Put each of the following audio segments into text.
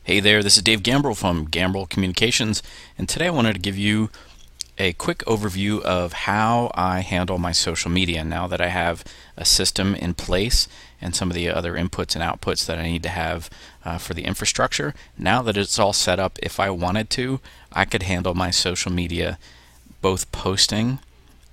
Hey there, this is Dave Gambrell from Gambrell Communications, and today I wanted to give you a quick overview of how I handle my social media now that I have a system in place and some of the other inputs and outputs that I need to have for the infrastructure. Now that it's all set up, if I wanted to, I could handle my social media, both posting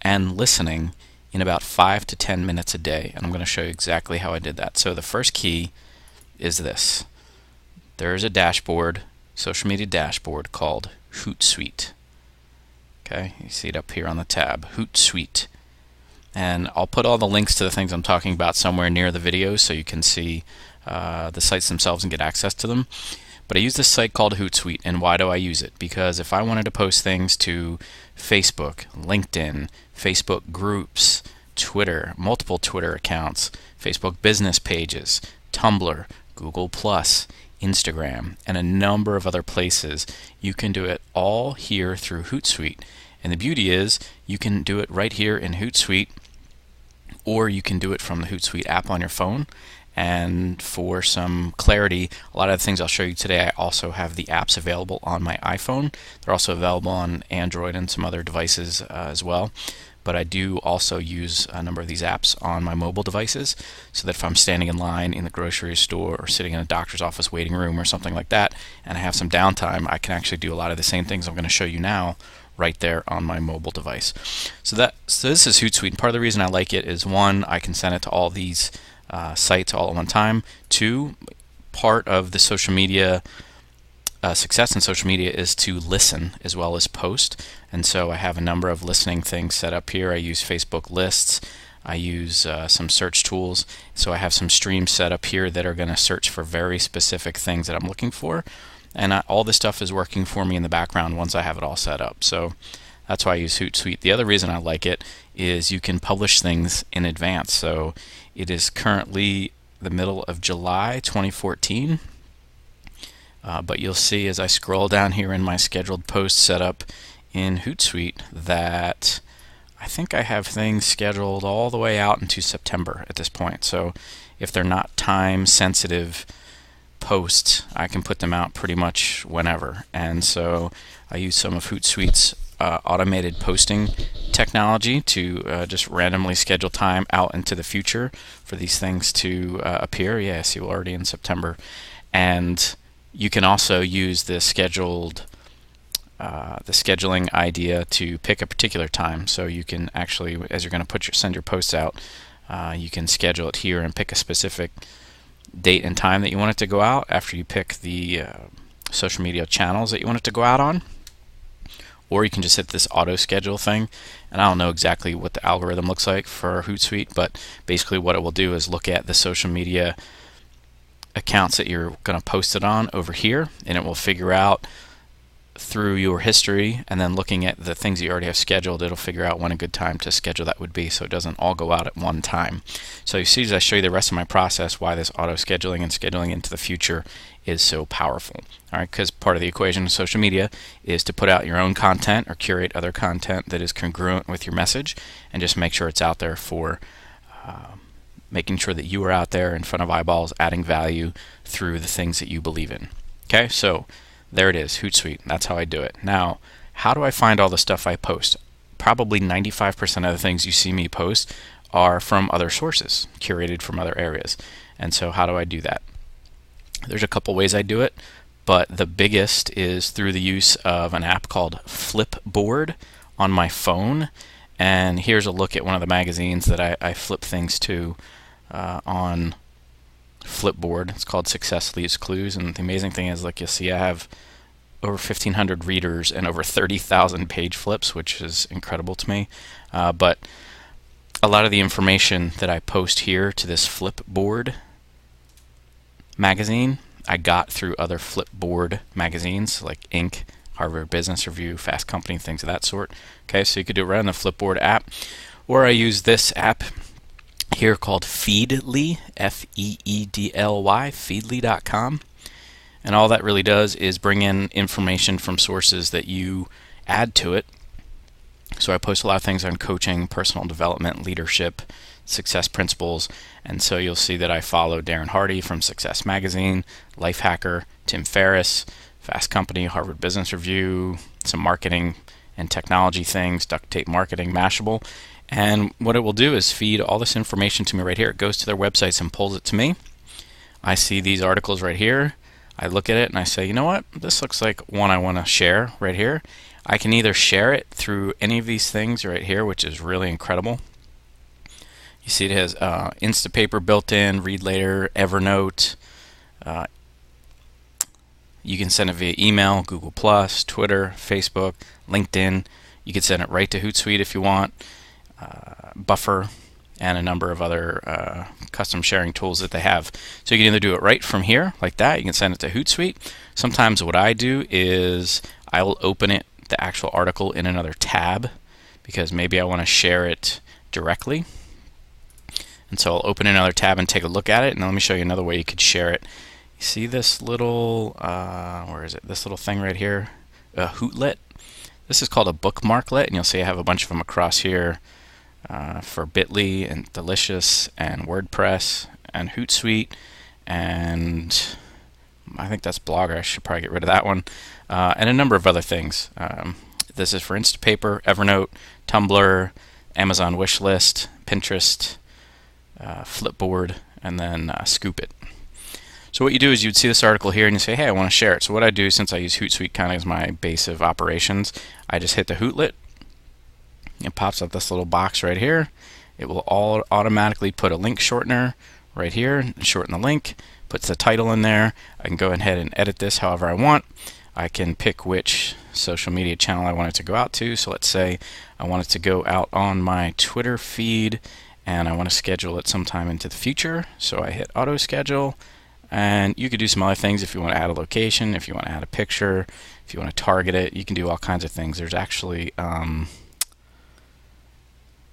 and listening, in about 5 to 10 minutes a day, and I'm going to show you exactly how I did that. So the first key is this. There is a dashboard, social media dashboard called Hootsuite. Okay, you see it up here on the tab, Hootsuite. And I'll put all the links to the things I'm talking about somewhere near the video so you can see the sites themselves and get access to them. But I use this site called Hootsuite, and why do I use it? Because if I wanted to post things to Facebook, LinkedIn, Facebook groups, Twitter, multiple Twitter accounts, Facebook business pages, Tumblr, Google+, Instagram, and a number of other places, you can do it all here through Hootsuite. And the beauty is you can do it right here in Hootsuite, or you can do it from the Hootsuite app on your phone. And for some clarity, a lot of the things I'll show you today, I also have the apps available on my iPhone. They're also available on Android and some other devices as well. But I do also use a number of these apps on my mobile devices, so that if I'm standing in line in the grocery store or sitting in a doctor's office waiting room or something like that, and I have some downtime, I can actually do a lot of the same things I'm going to show you now right there on my mobile device. So this is Hootsuite, and part of the reason I like it is, one, I can send it to all these sites all at one time. Two, part of the social media success in social media is to listen as well as post, and so I have a number of listening things set up here. I use Facebook lists, I use some search tools, so I have some streams set up here that are going to search for very specific things that I'm looking for, and all this stuff is working for me in the background once I have it all set up. So that's why I use Hootsuite. The other reason I like it is you can publish things in advance. So it is currently the middle of July 2014. But you'll see as I scroll down here in my scheduled posts set up in Hootsuite that I think I have things scheduled all the way out into September at this point. So if they're not time sensitive posts, I can put them out pretty much whenever. And so I use some of Hootsuite's automated posting technology to just randomly schedule time out into the future for these things to appear. Yeah, I see, we're already in September. And you can also use the scheduling idea to pick a particular time. So you can actually, as you're going to send your posts out, you can schedule it here and pick a specific date and time that you want it to go out after you pick the social media channels that you want it to go out on. Or you can just hit this auto schedule thing, and I don't know exactly what the algorithm looks like for Hootsuite, but basically what it will do is look at the social media accounts that you're going to post it on over here, and it will figure out through your history, and then looking at the things you already have scheduled, it'll figure out when a good time to schedule that would be, so it doesn't all go out at one time. So you see, as I show you the rest of my process, why this auto scheduling and scheduling into the future is so powerful. All right, because part of the equation of social media is to put out your own content or curate other content that is congruent with your message, and just make sure it's out there for making sure that you are out there in front of eyeballs, adding value through the things that you believe in. Okay, so there it is, Hootsuite. That's how I do it. Now, how do I find all the stuff I post? Probably 95% of the things you see me post are from other sources, curated from other areas. And so how do I do that? There's a couple ways I do it, but the biggest is through the use of an app called Flipboard on my phone. And here's a look at one of the magazines that I flip things to on Flipboard. It's called Success Leaves Clues, and the amazing thing is, like you'll see, I have over 1,500 readers and over 30,000 page flips, which is incredible to me. But a lot of the information that I post here to this Flipboard magazine, I got through other Flipboard magazines like Inc., Harvard Business Review, Fast Company, things of that sort. Okay, so you could do it right on the Flipboard app, or I use this app here called Feedly, F-E-E-D-L-Y, feedly.com. And all that really does is bring in information from sources that you add to it. So I post a lot of things on coaching, personal development, leadership, success principles. And so you'll see that I follow Darren Hardy from Success Magazine, Lifehacker, Tim Ferriss, Fast Company, Harvard Business Review, some marketing and technology things, Duct Tape Marketing, Mashable. And what it will do is feed all this information to me right here. It goes to their websites and pulls it to me. I see these articles right here. I look at it and I say, you know what? This looks like one I want to share right here. I can either share it through any of these things right here, which is really incredible. You see it has Instapaper built in, Read Later, Evernote. You can send it via email, Google+, Twitter, Facebook, LinkedIn. You can send it right to Hootsuite if you want, Buffer, and a number of other custom sharing tools that they have. So you can either do it right from here, like that. You can send it to Hootsuite. Sometimes what I do is I will open it, the actual article, in another tab, because maybe I want to share it directly. And so I'll open another tab and take a look at it. And let me show you another way you could share it. You see this little, where is it? This little thing right here, Hootlet. This is called a bookmarklet, and you'll see I have a bunch of them across here for Bitly and Delicious and WordPress and Hootsuite, and I think that's Blogger. I should probably get rid of that one, and a number of other things. This is for Instapaper, Evernote, Tumblr, Amazon Wishlist, Pinterest, Flipboard, and then Scoop It. So what you do is you'd see this article here and you say, hey, I want to share it. So what I do, since I use Hootsuite kind of as my base of operations, I just hit the Hootlet. It pops up this little box right here. It will automatically put a link shortener right here, shorten the link, puts the title in there. I can go ahead and edit this however I want. I can pick which social media channel I want it to go out to. So let's say I want it to go out on my Twitter feed, and I want to schedule it sometime into the future. So I hit auto schedule, and you could do some other things if you want to add a location, if you want to add a picture, if you want to target it. You can do all kinds of things. There's actually a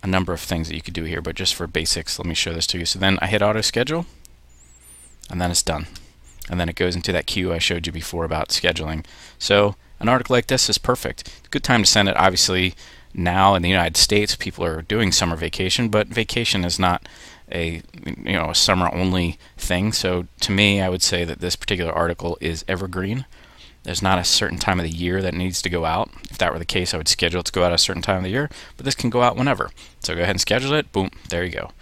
number of things that you could do here, but just for basics, let me show this to you. So then I hit auto schedule, and then it's done. And then it goes into that queue I showed you before about scheduling. So an article like this is perfect. Good time to send it. Obviously, now in the United States, people are doing summer vacation, but vacation is not a summer only thing. So to me, I would say that this particular article is evergreen. There's not a certain time of the year that needs to go out. If that were the case, I would schedule it to go out at a certain time of the year, but this can go out whenever. So go ahead and schedule it. Boom, there you go.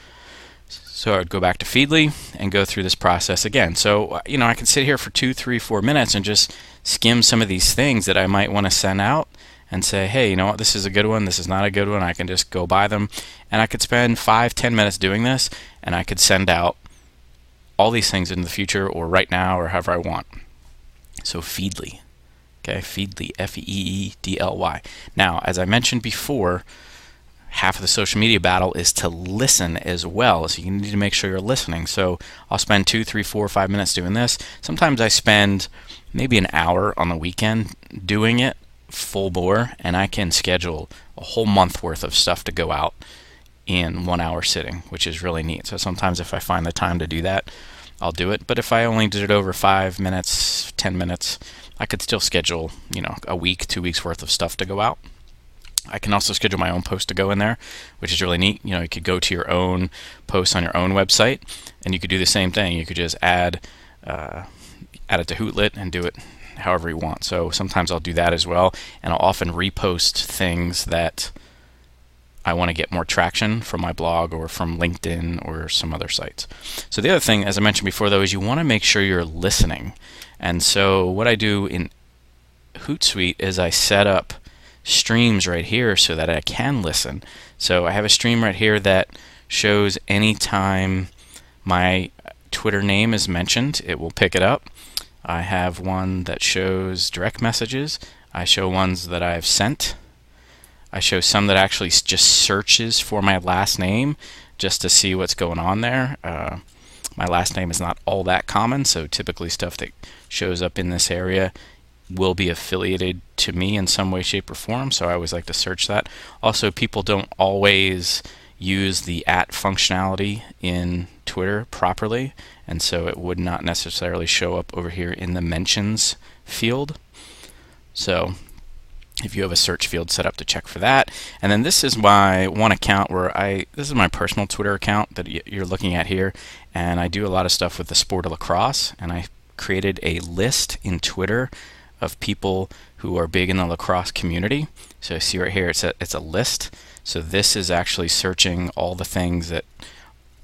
So I would go back to Feedly and go through this process again. So I can sit here for 2, 3, 4 minutes and just skim some of these things that I might want to send out and say, hey, you know what, this is a good one, this is not a good one. I can just go by them, and I could spend 5, 10 minutes doing this, and I could send out all these things in the future or right now or however I want. So Feedly, okay, Feedly, F-E-E-D-L-Y. Now, as I mentioned before, half of the social media battle is to listen as well. So you need to make sure you're listening. So I'll spend 2, 3, 4, 5 minutes doing this. Sometimes I spend maybe an hour on the weekend doing it full bore, and I can schedule a whole month worth of stuff to go out in 1 hour sitting, which is really neat. So sometimes if I find the time to do that, I'll do it. But if I only did it over 5 minutes, 10 minutes, I could still schedule, a week, 2 weeks worth of stuff to go out. I can also schedule my own post to go in there, which is really neat. You could go to your own posts on your own website, and you could do the same thing. You could just add it to Hootlet and do it however you want. So sometimes I'll do that as well, and I'll often repost things that I want to get more traction from my blog or from LinkedIn or some other sites. So the other thing, as I mentioned before, though, is you want to make sure you're listening. And so what I do in Hootsuite is I set up streams right here so that I can listen. So I have a stream right here that shows anytime my Twitter name is mentioned, it will pick it up. I have one that shows direct messages. I show ones that I've sent. I show some that actually just searches for my last name just to see what's going on there. My last name is not all that common, so typically stuff that shows up in this area will be affiliated to me in some way, shape, or form, so I always like to search that. Also, people don't always use the @ functionality in Twitter properly, and so it would not necessarily show up over here in the mentions field. So if you have a search field set up to check for that. And then this is my one account where this is my personal Twitter account that you're looking at here, and I do a lot of stuff with the sport of lacrosse, and I created a list in Twitter of people who are big in the lacrosse community. So you see right here, it's a list. So this is actually searching all the things that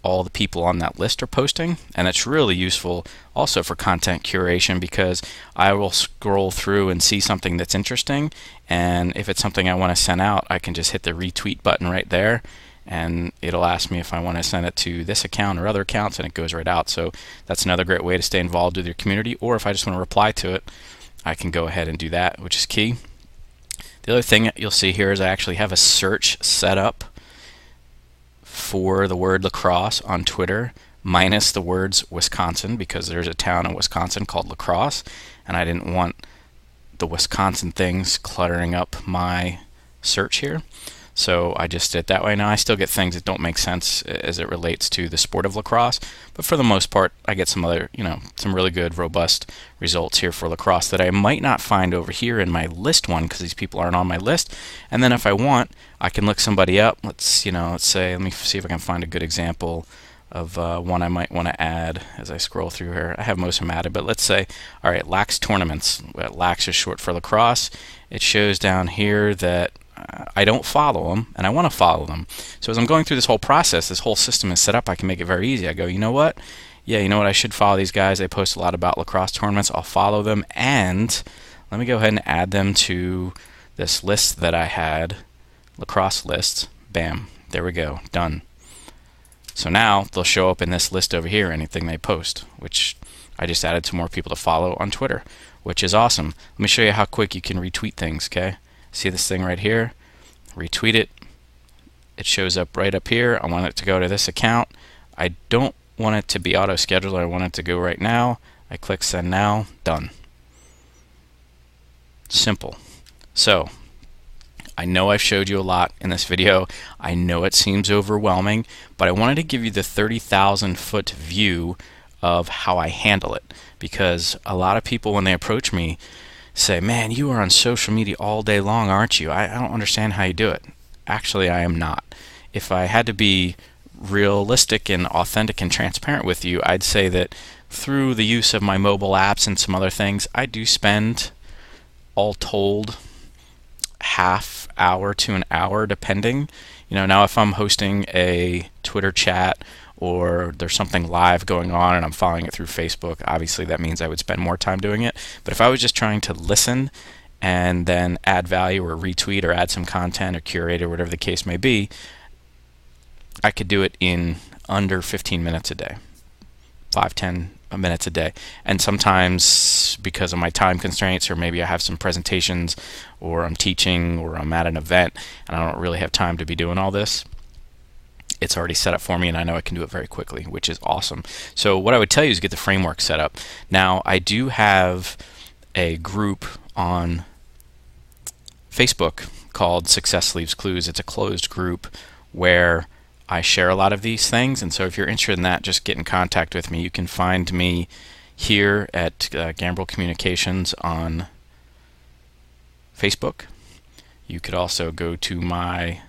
all the people on that list are posting, and it's really useful also for content curation, because I will scroll through and see something that's interesting, and if it's something I want to send out, I can just hit the retweet button right there, and it'll ask me if I want to send it to this account or other accounts, and it goes right out. So that's another great way to stay involved with your community, or if I just want to reply to it, I can go ahead and do that, which is key. The other thing that you'll see here is I actually have a search set up for the word lacrosse on Twitter, minus the words Wisconsin, because there's a town in Wisconsin called La Crosse, and I didn't want the Wisconsin things cluttering up my search here. So I just did it that way. Now I still get things that don't make sense as it relates to the sport of lacrosse, but for the most part I get some other, some really good robust results here for lacrosse that I might not find over here in my list one, because these people aren't on my list. And then if I want, I can look somebody up. Let's say, let me see if I can find a good example of one I might want to add as I scroll through here. I have most of them added, but let's say, all right, Lax Tournaments. Lax is short for lacrosse. It shows down here that I don't follow them, and I want to follow them. So as I'm going through this whole process, this whole system is set up, I can make it very easy. I go, you know what? Yeah, you know what? I should follow these guys. They post a lot about lacrosse tournaments. I'll follow them, and let me go ahead and add them to this list that I had, lacrosse lists. Bam. There we go. Done. So now they'll show up in this list over here, anything they post, which I just added some more people to follow on Twitter, which is awesome. Let me show you how quick you can retweet things, okay? See this thing right here? Retweet it. It shows up right up here. I want it to go to this account. I don't want it to be auto-scheduled. I want it to go right now. I click send now. Done. Simple. So I know I've showed you a lot in this video. I know it seems overwhelming, but I wanted to give you the 30,000 foot view of how I handle it, because a lot of people, when they approach me, say, man, you are on social media all day long, aren't you? I don't understand how you do it. Actually, I am not. If I had to be realistic and authentic and transparent with you, I'd say that through the use of my mobile apps and some other things, I do spend, all told, half hour to an hour, depending. Now if I'm hosting a Twitter chat, or there's something live going on and I'm following it through Facebook, obviously that means I would spend more time doing it. But if I was just trying to listen and then add value or retweet or add some content or curate or whatever the case may be, I could do it in under 15 minutes a day, 5-10 minutes a day. And sometimes because of my time constraints, or maybe I have some presentations, or I'm teaching, or I'm at an event and I don't really have time to be doing all this, it's already set up for me, and I know I can do it very quickly, which is awesome. So what I would tell you is get the framework set up. Now, I do have a group on Facebook called Success Leaves Clues. It's a closed group where I share a lot of these things, and so if you're interested in that, just get in contact with me. You can find me here at Gambrel Communications on Facebook. You could also go to my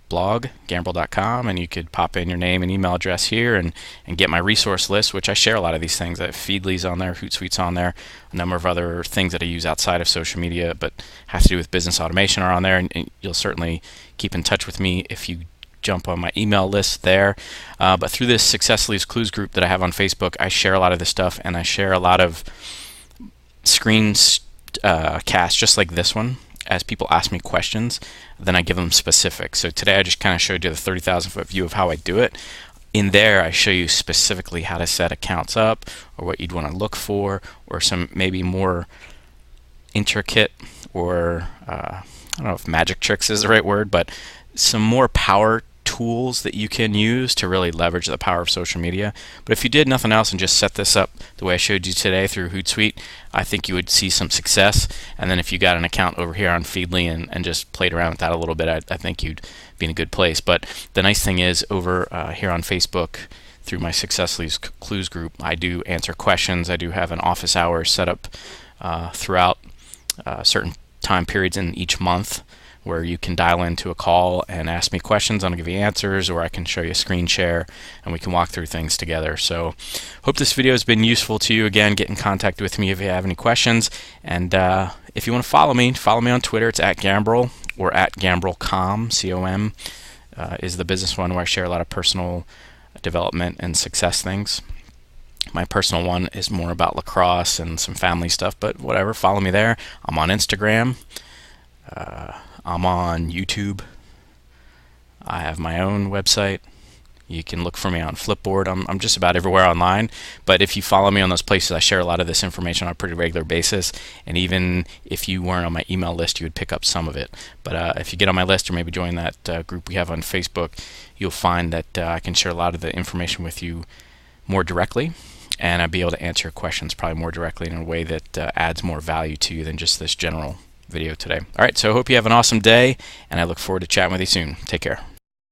blog, gambrel.com, and you could pop in your name and email address here and get my resource list, which I share a lot of these things. I have Feedly's on there, Hootsuite's on there, a number of other things that I use outside of social media but have to do with business automation are on there, and you'll certainly keep in touch with me if you jump on my email list there. But through this Success Leaves Clues group that I have on Facebook, I share a lot of this stuff, and I share a lot of screens casts just like this one. As people ask me questions, then I give them specifics. So today I just kind of showed you the 30,000 foot view of how I do it. In there I show you specifically how to set accounts up, or what you'd want to look for, or some maybe more intricate, or I don't know if magic tricks is the right word, but some more power tools that you can use to really leverage the power of social media. But if you did nothing else and just set this up the way I showed you today through Hootsuite, I think you would see some success. And then if you got an account over here on Feedly and just played around with that a little bit, I think you'd be in a good place. But the nice thing is, over here on Facebook, through my Success Leaves Clues group, I do answer questions. I do have an office hours set up throughout certain time periods in each month where you can dial into a call and ask me questions. I'm going to give you answers, or I can show you a screen share and we can walk through things together. So hope this video has been useful to you. Again, get in contact with me if you have any questions. And if you want to follow me on Twitter. It's at Gambrel or at GambrelCom, C-O-M is the business one, where I share a lot of personal development and success things. My personal one is more about lacrosse and some family stuff, but whatever, follow me there. I'm on Instagram. I'm on YouTube. I have my own website. You can look for me on Flipboard. I'm just about everywhere online. But if you follow me on those places, I share a lot of this information on a pretty regular basis. And even if you weren't on my email list, you would pick up some of it. But if you get on my list, or maybe join that group we have on Facebook, you'll find that I can share a lot of the information with you more directly. And I'll be able to answer your questions probably more directly in a way that adds more value to you than just this general video today. All right, so I hope you have an awesome day, and I look forward to chatting with you soon. Take care.